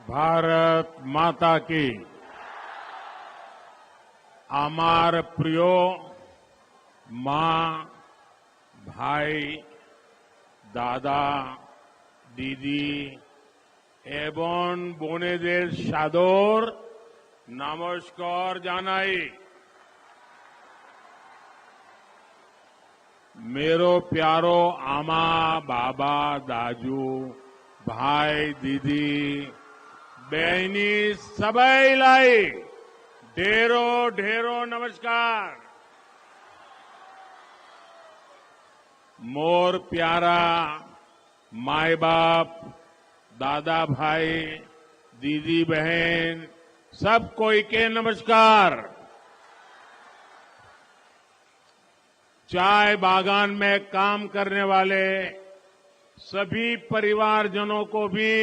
भारत माता की। আমার প্রিয় মা, ভাই, দাদা, দিদি এবং বোনেদের সাদর নমস্কার জানাই। मेरो प्यारो आमा, बाबा, दाजू, भाई, दीदी, बहनी सबैलाई ढेरो ढेरो नमस्कार। मोर प्यारा माई बाप, दादा भाई, दीदी बहन सब कोई के नमस्कार। चाय बागान में काम करने वाले सभी परिवारजनों को भी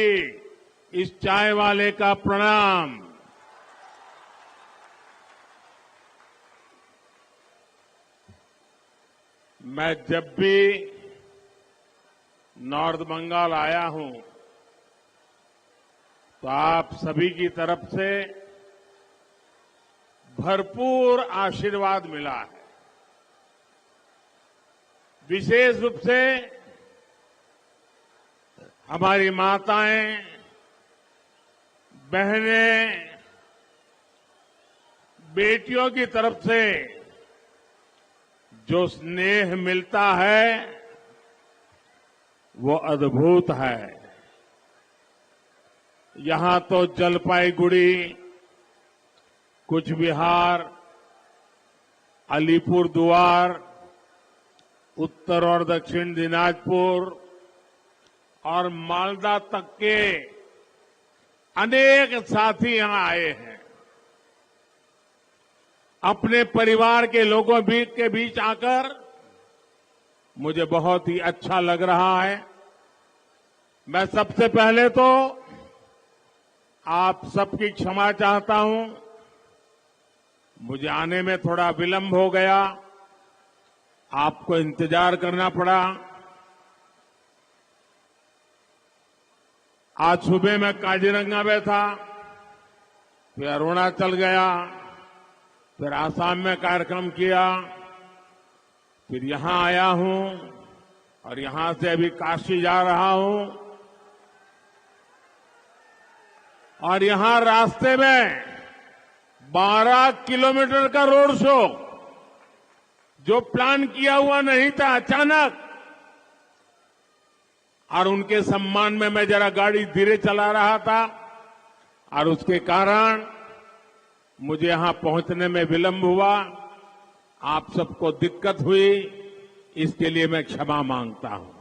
इस चाय वाले का प्रणाम। मैं जब भी नॉर्थ बंगाल आया हूं तो आप सभी की तरफ से भरपूर आशीर्वाद मिला है। विशेष रूप से हमारी माताएं, बहनें, बेटियों की तरफ से जो स्नेह मिलता है वो अद्भुत है। यहां तो जलपाईगुड़ी, कूच बिहार, अलीपुरद्वार, उत्तर और दक्षिण दिनाजपुर और मालदा तक के अनेक साथी यहां आए हैं। अपने परिवार के लोगों के बीच आकर मुझे बहुत ही अच्छा लग रहा है। मैं सबसे पहले तो आप सबकी क्षमा चाहता हूं, मुझे आने में थोड़ा विलंब हो गया, आपको इंतजार करना पड़ा। आज सुबह मैं काजीरंगा में था, फिर अरुणाचल गया, फिर आसाम में कार्यक्रम किया, फिर यहां आया हूं और यहां से अभी काशी जा रहा हूं। और यहां रास्ते में 12 किलोमीटर का रोड शो जो प्लान किया हुआ नहीं था, अचानक, और उनके सम्मान में मैं जरा गाड़ी धीरे चला रहा था और उसके कारण मुझे यहां पहुंचने में विलंब हुआ। आप सबको दिक्कत हुई, इसके लिए मैं क्षमा मांगता हूं।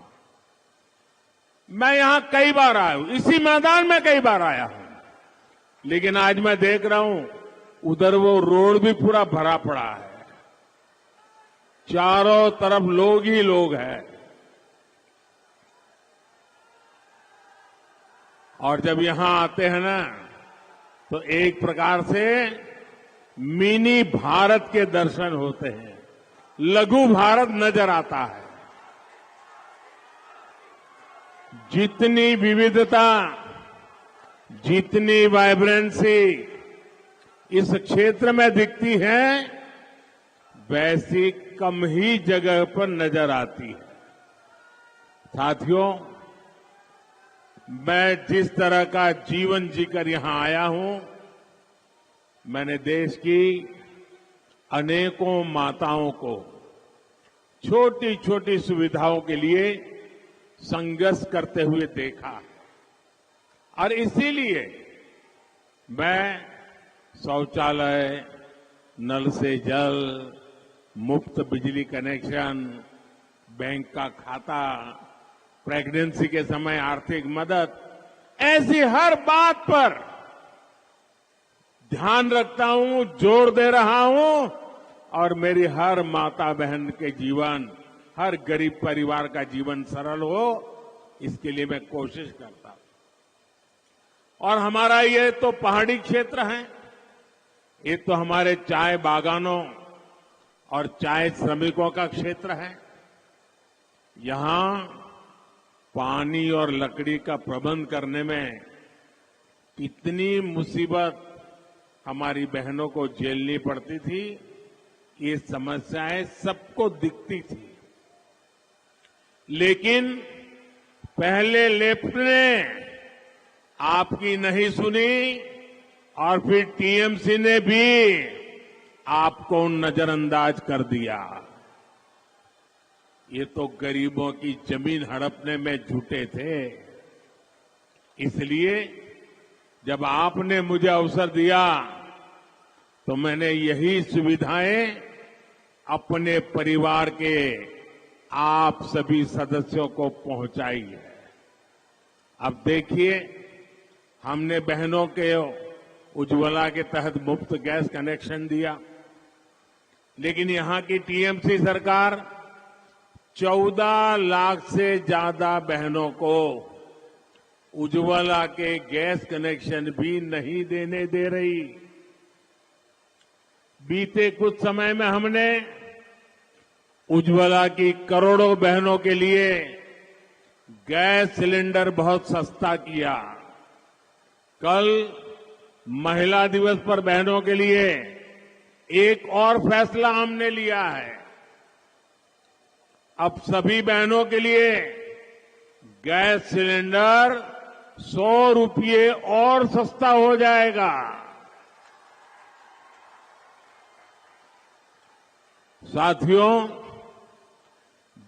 मैं यहां कई बार आया हूं, इसी मैदान में कई बार आया हूं, लेकिन आज मैं देख रहा हूं उधर वो रोड भी पूरा भरा पड़ा है, चारों तरफ लोग ही लोग हैं। और जब यहां आते हैं ना तो एक प्रकार से मिनी भारत के दर्शन होते हैं, लघु भारत नजर आता है। जितनी विविधता, जितनी वाइब्रेंसी इस क्षेत्र में दिखती है, वैसी कम ही जगह पर नजर आती है। साथियों, मैं जिस तरह का जीवन जीकर यहां आया हूं, मैंने देश की अनेकों माताओं को छोटी छोटी सुविधाओं के लिए संघर्ष करते हुए देखा, और इसीलिए मैं शौचालय, नल से जल, मुफ्त बिजली कनेक्शन, बैंक का खाता, प्रेगनेंसी के समय आर्थिक मदद, ऐसी हर बात पर ध्यान रखता हूं, जोर दे रहा हूं, और मेरी हर माता बहन के जीवन, हर गरीब परिवार का जीवन सरल हो, इसके लिए मैं कोशिश करता हूं। और हमारा ये तो पहाड़ी क्षेत्र है, ये तो हमारे चाय बागानों और चाय श्रमिकों का क्षेत्र है। यहां पानी और लकड़ी का प्रबंध करने में कितनी मुसीबत हमारी बहनों को झेलनी पड़ती थी, ये समस्याएं सबको दिखती थी। लेकिन पहले लेफ्ट ने आपकी नहीं सुनी और फिर टीएमसी ने भी आपको नजरअंदाज कर दिया। ये तो गरीबों की जमीन हड़पने में जुटे थे। इसलिए जब आपने मुझे अवसर दिया तो मैंने यही सुविधाएं अपने परिवार के आप सभी सदस्यों को पहुंचाई है। अब देखिए, हमने बहनों के उज्ज्वला के तहत मुफ्त गैस कनेक्शन दिया, लेकिन यहां की टीएमसी सरकार 14 लाख से ज्यादा बहनों को उज्ज्वला के गैस कनेक्शन भी नहीं देने दे रही। बीते कुछ समय में हमने उज्ज्वला की करोड़ों बहनों के लिए गैस सिलेंडर बहुत सस्ता किया। कल महिला दिवस पर बहनों के लिए एक और फैसला हमने लिया है। अब सभी बहनों के लिए गैस सिलेंडर 100 रुपये और सस्ता हो जाएगा। साथियों,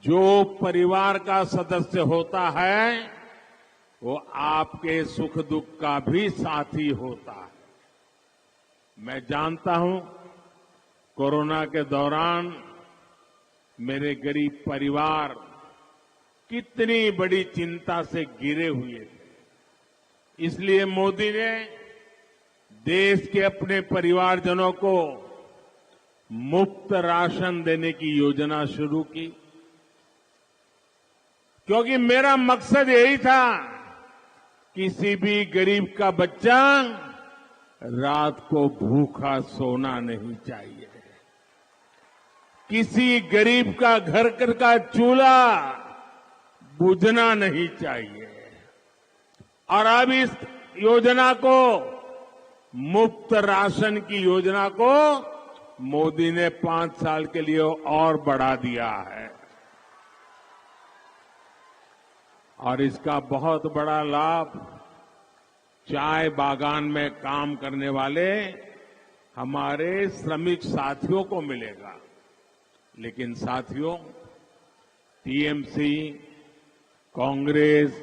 जो परिवार का सदस्य होता है वो आपके सुख दुख का भी साथी होता है। मैं जानता हूं, कोरोना के दौरान मेरे गरीब परिवार कितनी बड़ी चिंता से घिरे हुए थे। इसलिए मोदी ने देश के अपने परिवारजनों को मुफ्त राशन देने की योजना शुरू की, क्योंकि मेरा मकसद यही था, किसी भी गरीब का बच्चा रात को भूखा सोना नहीं चाहिए। किसी गरीब का घर का चूल्हा बुझना नहीं चाहिए। और अब इस योजना को, मुफ्त राशन की योजना को मोदी ने 5 साल के लिए और बढ़ा दिया है। और इसका बहुत बड़ा लाभ चाय बागान में काम करने वाले हमारे श्रमिक साथियों को मिलेगा। लेकिन साथियों, टीएमसी, कांग्रेस,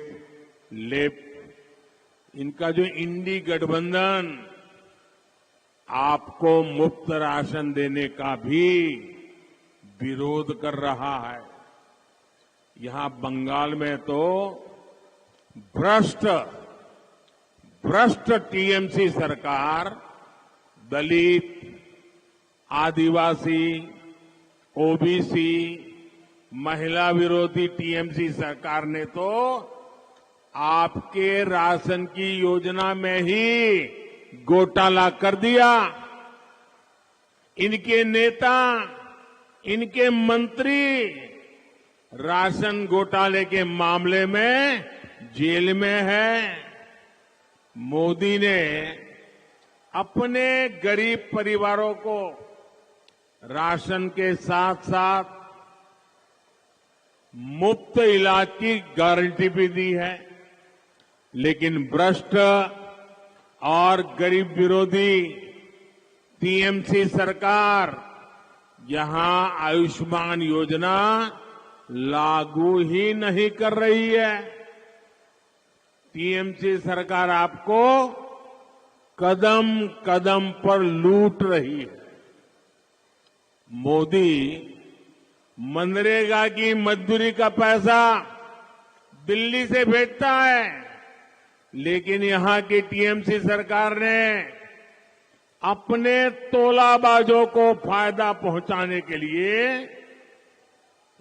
लेफ्ट, इनका जो इंडी गठबंधन आपको मुफ्त राशन देने का भी विरोध कर रहा है। यहां बंगाल में तो भ्रष्ट टीएमसी सरकार दलित, आदिवासी, ओबीसी, महिला विरोधी टीएमसी सरकार ने तो आपके राशन की योजना में ही घोटाला कर दिया। इनके नेता, इनके मंत्री राशन घोटाले के मामले में जेल में है। मोदी ने अपने गरीब परिवारों को राशन के साथ साथ मुफ्त इलाज की गारंटी भी दी है। लेकिन भ्रष्ट और गरीब विरोधी टीएमसी सरकार यहां आयुष्मान योजना लागू ही नहीं कर रही है। टीएमसी सरकार आपको कदम कदम पर लूट रही है। मोदी मनरेगा की मजदूरी का पैसा दिल्ली से भेजता है, लेकिन यहां की टीएमसी सरकार ने अपने तोलाबाजों को फायदा पहुंचाने के लिए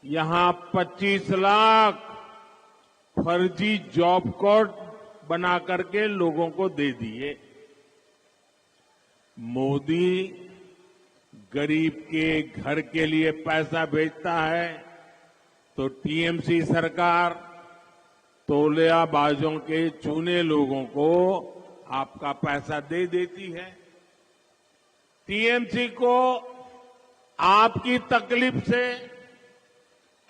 यहां 25 लाख फर्जी जॉब कार्ड बना करके लोगों को दे दिए। मोदी गरीब के घर के लिए पैसा भेजता है तो टीएमसी सरकार तोलियाबाजों के चुने लोगों को आपका पैसा दे देती है। टीएमसी को आपकी तकलीफ से,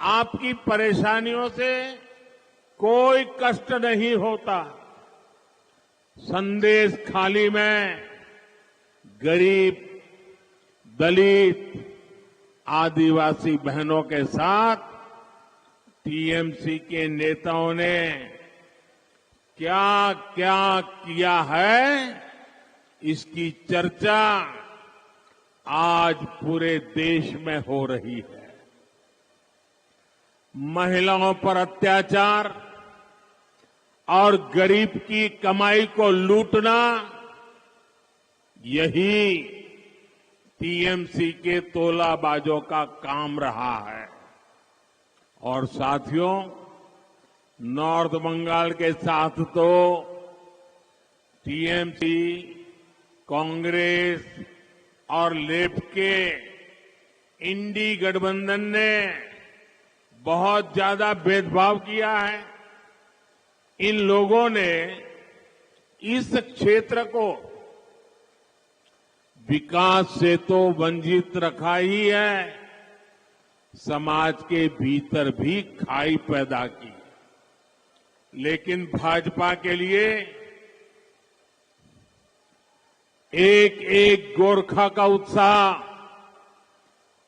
आपकी परेशानियों से कोई कष्ट नहीं होता। संदेश खाली में गरीब, दलित, आदिवासी बहनों के साथ टीएमसी के नेताओं ने क्या क्या किया है, इसकी चर्चा आज पूरे देश में हो रही है। महिलाओं पर अत्याचार और गरीब की कमाई को लूटना, यही टीएमसी के तोलाबाजों का काम रहा है। और साथियों, नॉर्थ बंगाल के साथ तो टीएमसी, कांग्रेस और लेफ्ट के इंडी गठबंधन ने बहुत ज्यादा भेदभाव किया है। इन लोगों ने इस क्षेत्र को विकास से तो वंचित रखा ही है, समाज के भीतर भी खाई पैदा की। लेकिन भाजपा के लिए एक एक गोरखा का उत्साह,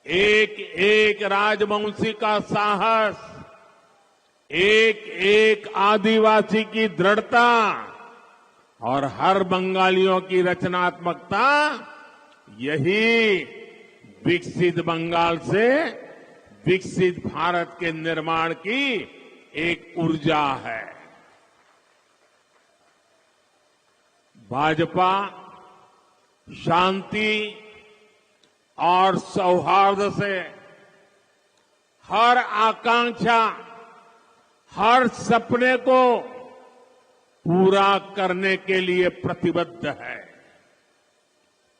एक एक राजवंशी का साहस, एक एक आदिवासी की दृढ़ता और हर बंगालियों की रचनात्मकता, यही विकसित बंगाल से विकसित भारत के निर्माण की एक ऊर्जा है। भाजपा शांति और सौहार्द से हर आकांक्षा, हर सपने को पूरा करने के लिए प्रतिबद्ध है।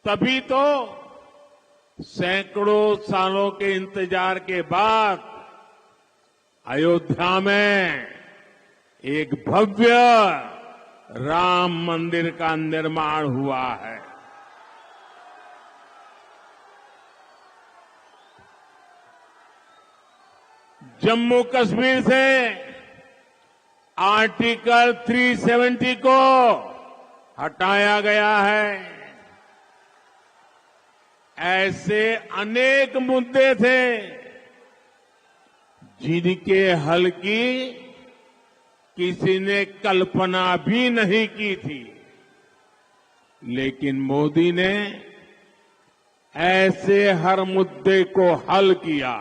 तभी तो सैकड़ों सालों के इंतजार के बाद अयोध्या में एक भव्य राम मंदिर का निर्माण हुआ है। जम्मू कश्मीर से आर्टिकल 370 को हटाया गया है। ऐसे अनेक मुद्दे थे जिनके हल की किसी ने कल्पना भी नहीं की थी, लेकिन मोदी ने ऐसे हर मुद्दे को हल किया।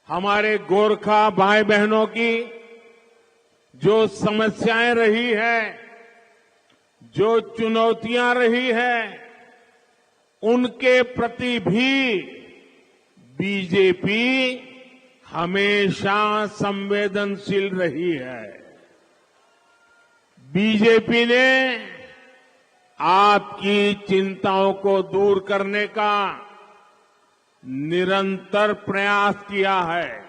हमारे गोरखा भाई बहनों की जो समस्याएं रही है, जो चुनौतियां रही है, उनके प्रति भी बीजेपी हमेशा संवेदनशील रही है। बीजेपी ने आपकी चिंताओं को दूर करने का निरंतर प्रयास किया है।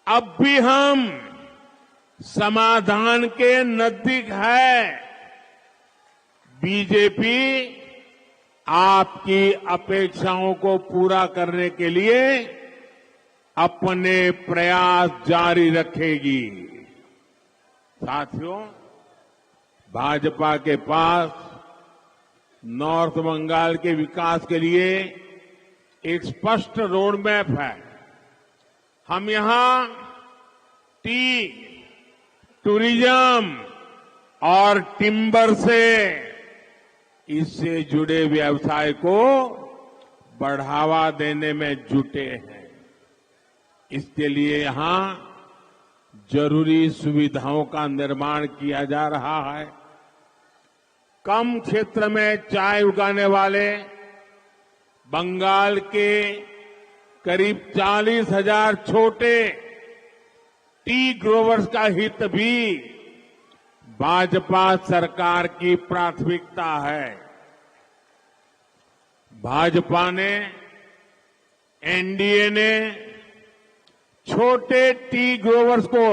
अब भी हम समाधान के नजदीक है। बीजेपी आपकी अपेक्षाओं को पूरा करने के लिए अपने प्रयास जारी रखेगी। साथियों, भाजपा के पास नॉर्थ बंगाल के विकास के लिए एक स्पष्ट रोड मैप है। हम यहां टी, टूरिज्म और टिम्बर से इससे जुड़े व्यवसाय को बढ़ावा देने में जुटे हैं। इसके लिए यहां जरूरी सुविधाओं का निर्माण किया जा रहा है। कम क्षेत्र में चाय उगाने वाले बंगाल के करीब 40,000 छोटे टी ग्रोवर्स का हित भी भाजपा सरकार की प्राथमिकता है। भाजपा ने, एनडीए ने छोटे टी ग्रोवर्स को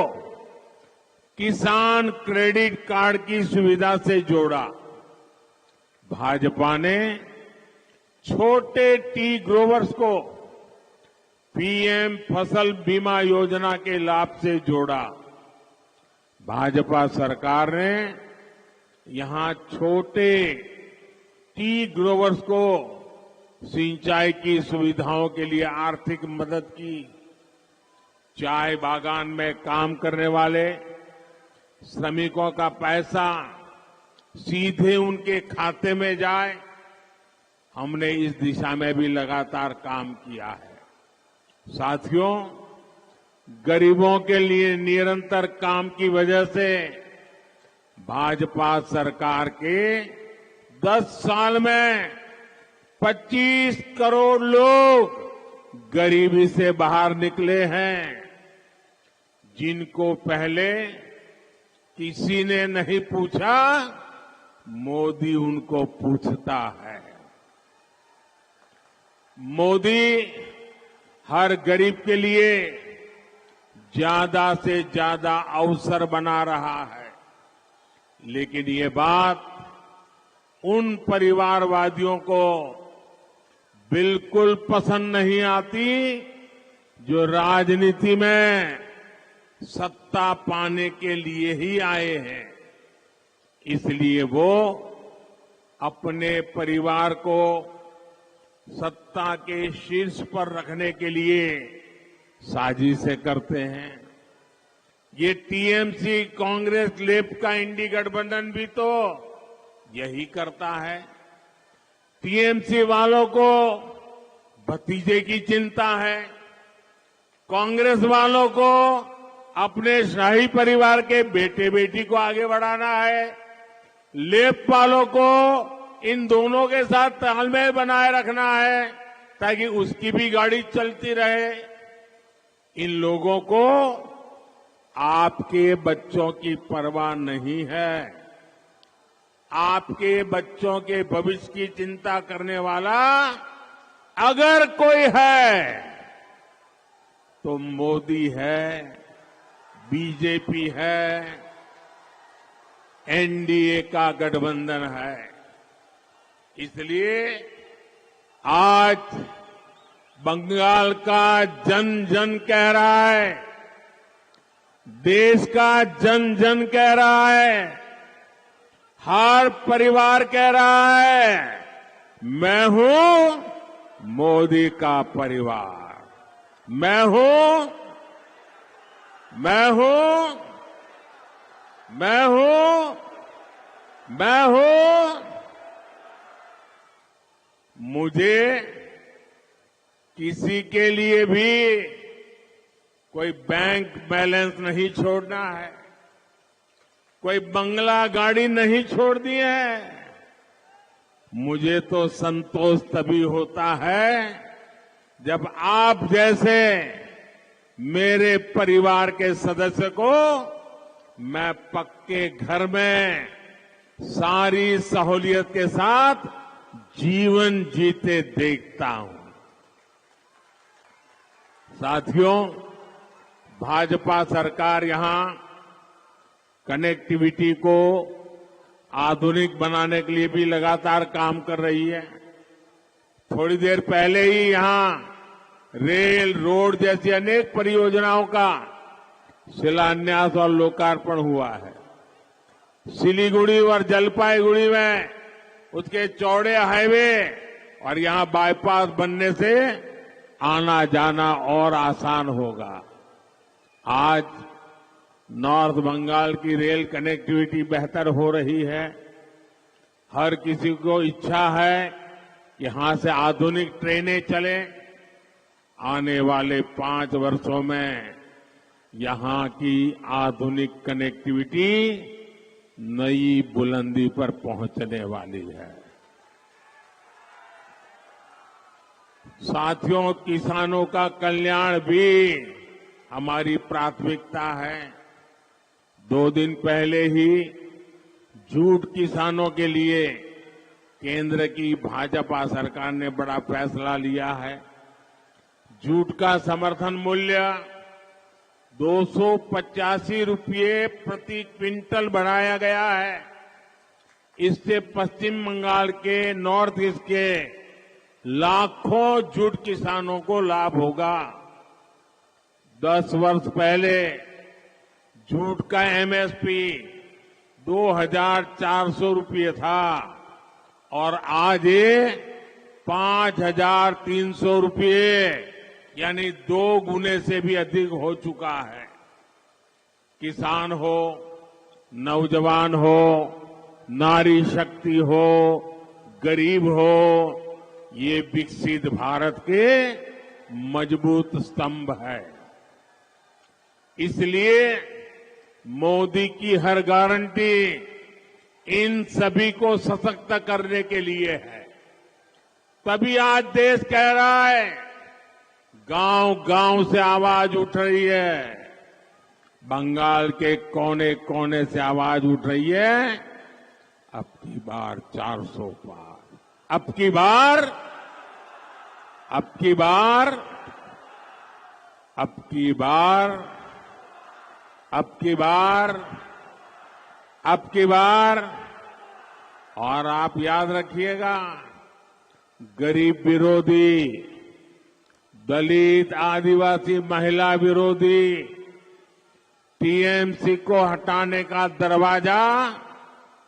किसान क्रेडिट कार्ड की सुविधा से जोड़ा। भाजपा ने छोटे टी ग्रोवर्स को पीएम फसल बीमा योजना के लाभ से जोड़ा। भाजपा सरकार ने यहां छोटे टी ग्रोवर्स को सिंचाई की सुविधाओं के लिए आर्थिक मदद की। चाय बागान में काम करने वाले श्रमिकों का पैसा सीधे उनके खाते में जाए, हमने इस दिशा में भी लगातार काम किया है। साथियों, गरीबों के लिए निरंतर काम की वजह से भाजपा सरकार के 10 साल में 25 करोड़ लोग गरीबी से बाहर निकले हैं, जिनको पहले किसी ने नहीं पूछा, मोदी उनको पूछता है। मोदी हर गरीब के लिए ज्यादा से ज्यादा अवसर बना रहा है, लेकिन ये बात उन परिवारवादियों को बिल्कुल पसंद नहीं आती जो राजनीति में सत्ता पाने के लिए ही आए हैं। इसलिए वो अपने परिवार को सत्ता के शीर्ष पर रखने के लिए साजिशें करते हैं। ये टीएमसी कांग्रेस लेफ्ट का इंडी गठबंधन भी तो यही करता है। टीएमसी वालों को भतीजे की चिंता है, कांग्रेस वालों को अपने शाही परिवार के बेटे बेटी को आगे बढ़ाना है, लेफ्ट वालों को इन दोनों के साथ तालमेल बनाए रखना है ताकि उसकी भी गाड़ी चलती रहे। इन लोगों को आपके बच्चों की परवाह नहीं है। आपके बच्चों के भविष्य की चिंता करने वाला अगर कोई है तो मोदी है, बीजेपी है, एनडीए का गठबंधन है। इसलिए आज बंगाल का जन जन कह रहा है, देश का जन जन कह रहा है, हर परिवार कह रहा है, मैं हूं मोदी का परिवार, मैं हूं, मैं हूं, मैं हूं, मैं हूं। मुझे किसी के लिए भी कोई बैंक बैलेंस नहीं छोड़ना है, कोई बंगला गाड़ी नहीं छोड़नी है। मुझे तो संतोष तभी होता है जब आप जैसे मेरे परिवार के सदस्य को मैं पक्के घर में सारी सहूलियत के साथ जीवन जीते देखता हूं। साथियों, भाजपा सरकार यहां कनेक्टिविटी को आधुनिक बनाने के लिए भी लगातार काम कर रही है। थोड़ी देर पहले ही यहां रेल, रोड जैसी अनेक परियोजनाओं का शिलान्यास और लोकार्पण हुआ है। सिलीगुड़ी और जलपाईगुड़ी में उसके चौड़े हाईवे और यहां बाईपास बनने से आना जाना और आसान होगा। आज नॉर्थ बंगाल की रेल कनेक्टिविटी बेहतर हो रही है। हर किसी को इच्छा है कि यहां से आधुनिक ट्रेनें चलें। आने वाले 5 वर्षों में यहां की आधुनिक कनेक्टिविटी नई बुलंदी पर पहुंचने वाली है। साथियों, किसानों का कल्याण भी हमारी प्राथमिकता है। 2 दिन पहले ही जूट किसानों के लिए केंद्र की भाजपा सरकार ने बड़ा फैसला लिया है। जूट का समर्थन मूल्य ₹285 प्रति क्विंटल बढ़ाया गया है। इससे पश्चिम बंगाल के नॉर्थ ईस्ट के लाखों जूट किसानों को लाभ होगा। 10 वर्ष पहले जूट का एमएसपी ₹2,400 था और आज ये ₹5,300 यानी 2 गुने से भी अधिक हो चुका है। किसान हो, नौजवान हो, नारी शक्ति हो, गरीब हो, ये विकसित भारत के मजबूत स्तंभ है। इसलिए मोदी की हर गारंटी इन सभी को सशक्त करने के लिए है। तभी आज देश कह रहा है, गांव-गांव से आवाज उठ रही है, बंगाल के कोने कोने से आवाज उठ रही है, अब की बार 400 पार, अब की बार और आप याद रखिएगा, गरीब विरोधी, दलित, आदिवासी, महिला विरोधी टीएमसी को हटाने का दरवाजा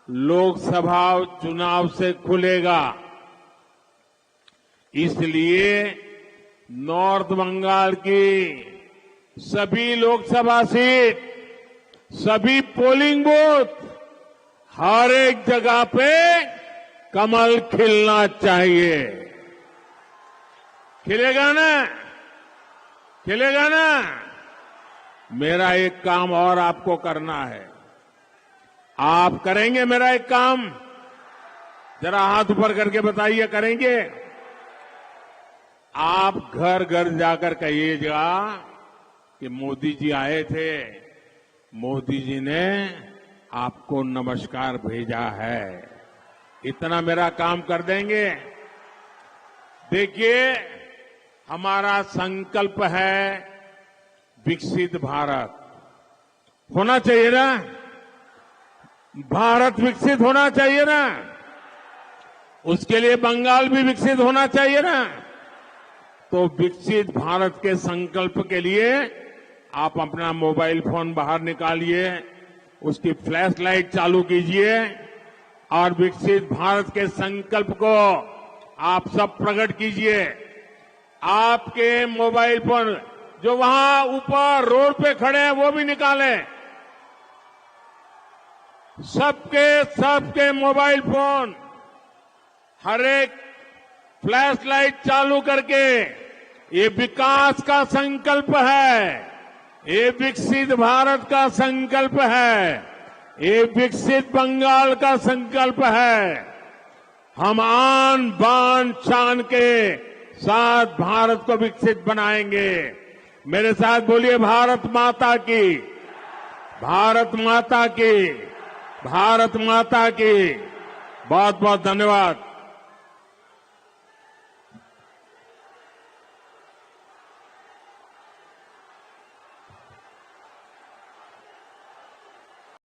लोकसभा चुनाव से खुलेगा। इसलिए नॉर्थ बंगाल की सभी लोकसभा सीट, सभी पोलिंग बूथ, हर एक जगह पे कमल खिलना चाहिए। खिलेगा ना? खिलेगा ना? मेरा एक काम और आपको करना है। आप करेंगे मेरा एक काम? जरा हाथ ऊपर करके बताइए, करेंगे? आप घर घर जाकर कहिएगा कि मोदी जी आए थे, मोदी जी ने आपको नमस्कार भेजा है। इतना मेरा काम कर देंगे? देखिए, हमारा संकल्प है विकसित भारत। होना चाहिए ना? भारत विकसित होना चाहिए ना? उसके लिए बंगाल भी विकसित होना चाहिए ना? तो विकसित भारत के संकल्प के लिए आप अपना मोबाइल फोन बाहर निकालिए, उसकी फ्लैश लाइट चालू कीजिए और विकसित भारत के संकल्प को आप सब प्रकट कीजिए। आपके मोबाइल फोन जो वहां ऊपर रोड पे खड़े हैं वो भी निकालें। सबके मोबाइल फोन हर एक फ्लैश लाइट चालू करके, ये विकास का संकल्प है, ये विकसित भारत का संकल्प है, ये विकसित बंगाल का संकल्प है। हम आन बान शान के साथ भारत को विकसित बनाएंगे। मेरे साथ बोलिए, भारत माता की, भारत माता की, भारत माता की। बहुत बहुत धन्यवाद।